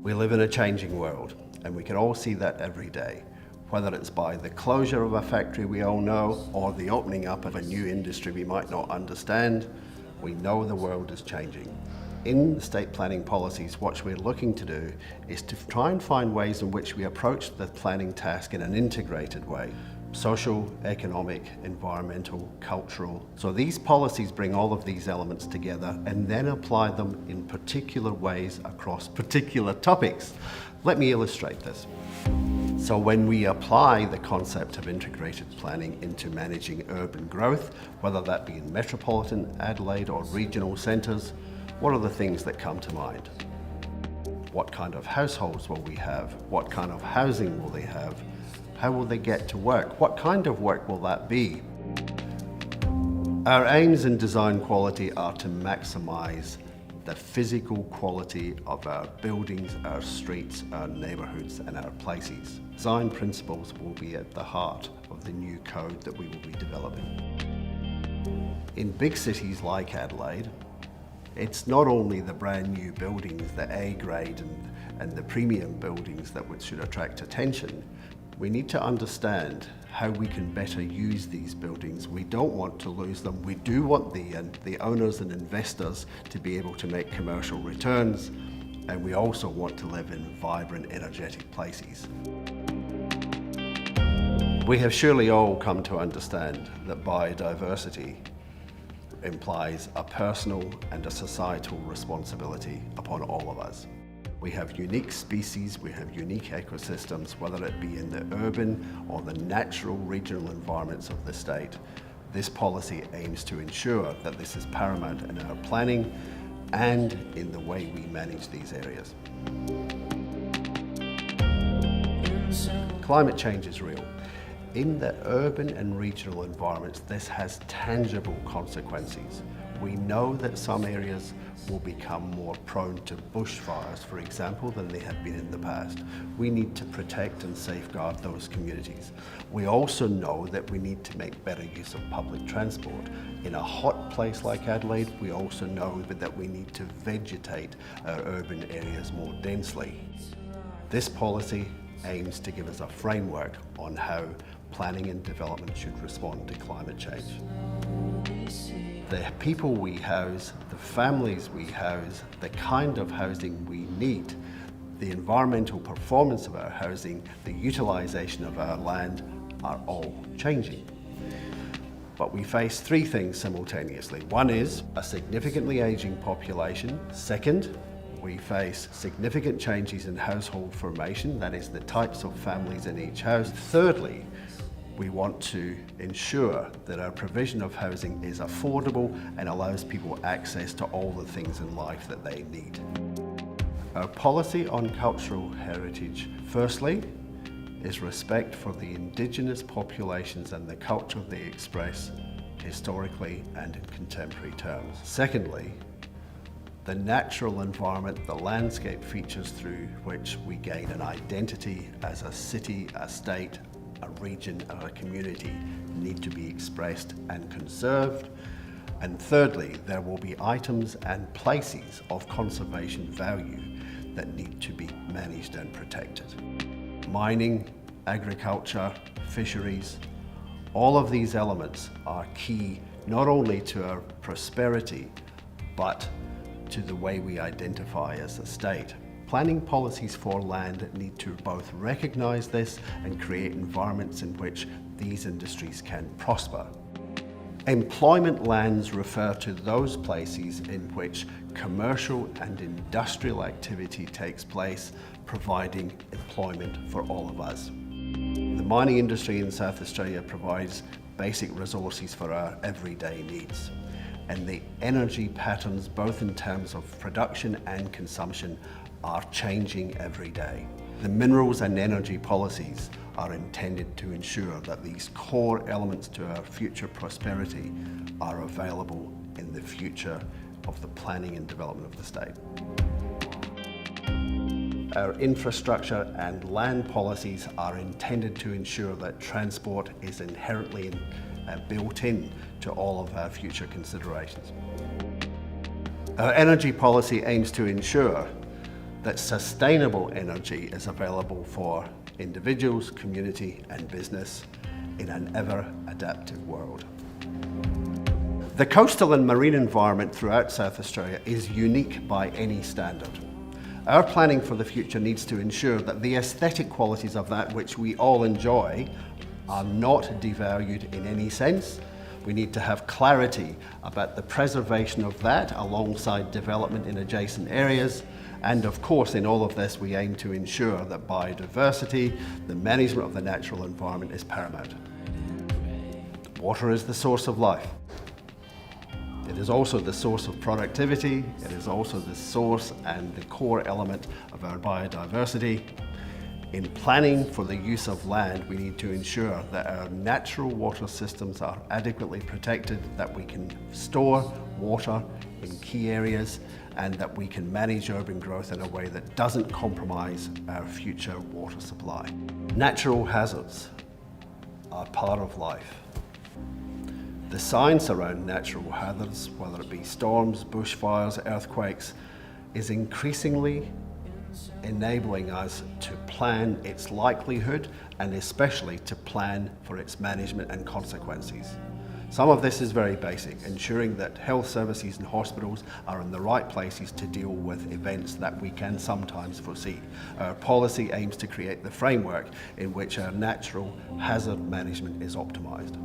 We live in a changing world, and we can all see that every day, whether it's by the closure of a factory we all know or the opening up of a new industry we might not understand. We know the world is changing. In estate planning policies, what we're looking to do is to try and find ways in which we approach the planning task in an integrated way. Social, economic, environmental, cultural. So these policies bring all of these elements together and then apply them in particular ways across particular topics. Let me illustrate this. So when we apply the concept of integrated planning into managing urban growth, whether that be in metropolitan Adelaide or regional centres, what are the things that come to mind? What kind of households will we have? What kind of housing will they have? How will they get to work? What kind of work will that be? Our aims in design quality are to maximise the physical quality of our buildings, our streets, our neighbourhoods and our places. Design principles will be at the heart of the new code that we will be developing. In big cities like Adelaide, it's not only the brand new buildings, the A grade and the premium buildings that should attract attention. We need to understand how we can better use these buildings. We don't want to lose them. We do want the owners and investors to be able to make commercial returns, and we also want to live in vibrant, energetic places. We have surely all come to understand that biodiversity implies a personal and a societal responsibility upon all of us. We have unique species, we have unique ecosystems, whether it be in the urban or the natural regional environments of the state. This policy aims to ensure that this is paramount in our planning and in the way we manage these areas. Climate change is real. In the urban and regional environments, this has tangible consequences. We know that some areas will become more prone to bushfires, for example, than they had been in the past. We need to protect and safeguard those communities. We also know that we need to make better use of public transport. In a hot place like Adelaide, we also know that we need to vegetate our urban areas more densely. This policy aims to give us a framework on how planning and development should respond to climate change. The people we house, the families we house, the kind of housing we need, the environmental performance of our housing, the utilisation of our land are all changing. But we face three things simultaneously. One is a significantly ageing population. Second, we face significant changes in household formation, that is the types of families in each house. Thirdly, we want to ensure that our provision of housing is affordable and allows people access to all the things in life that they need. Our policy on cultural heritage, firstly, is respect for the Indigenous populations and the culture they express historically and in contemporary terms. Secondly, the natural environment, the landscape features through which we gain an identity as a city, a state, a region or a community need to be expressed and conserved. And thirdly, there will be items and places of conservation value that need to be managed and protected. Mining, agriculture, fisheries, all of these elements are key not only to our prosperity, but to the way we identify as a state. Planning policies for land need to both recognise this and create environments in which these industries can prosper. Employment lands refer to those places in which commercial and industrial activity takes place, providing employment for all of us. The mining industry in South Australia provides basic resources for our everyday needs. And the energy patterns, both in terms of production and consumption, are changing every day. The minerals and energy policies are intended to ensure that these core elements to our future prosperity are available in the future of the planning and development of the state. Our infrastructure and land policies are intended to ensure that transport is inherently built in to all of our future considerations. Our energy policy aims to ensure that sustainable energy is available for individuals, community and business in an ever-adaptive world. The coastal and marine environment throughout South Australia is unique by any standard. Our planning for the future needs to ensure that the aesthetic qualities of that which we all enjoy are not devalued in any sense. We need to have clarity about the preservation of that alongside development in adjacent areas. And of course, in all of this, we aim to ensure that biodiversity, the management of the natural environment is paramount. Water is the source of life. It is also the source of productivity. It is also the source and the core element of our biodiversity. In planning for the use of land, we need to ensure that our natural water systems are adequately protected, that we can store water in key areas, and that we can manage urban growth in a way that doesn't compromise our future water supply. Natural hazards are part of life. The science around natural hazards, whether it be storms, bushfires, earthquakes, is increasingly enabling us to plan its likelihood and especially to plan for its management and consequences. Some of this is very basic, ensuring that health services and hospitals are in the right places to deal with events that we can sometimes foresee. Our policy aims to create the framework in which our natural hazard management is optimised.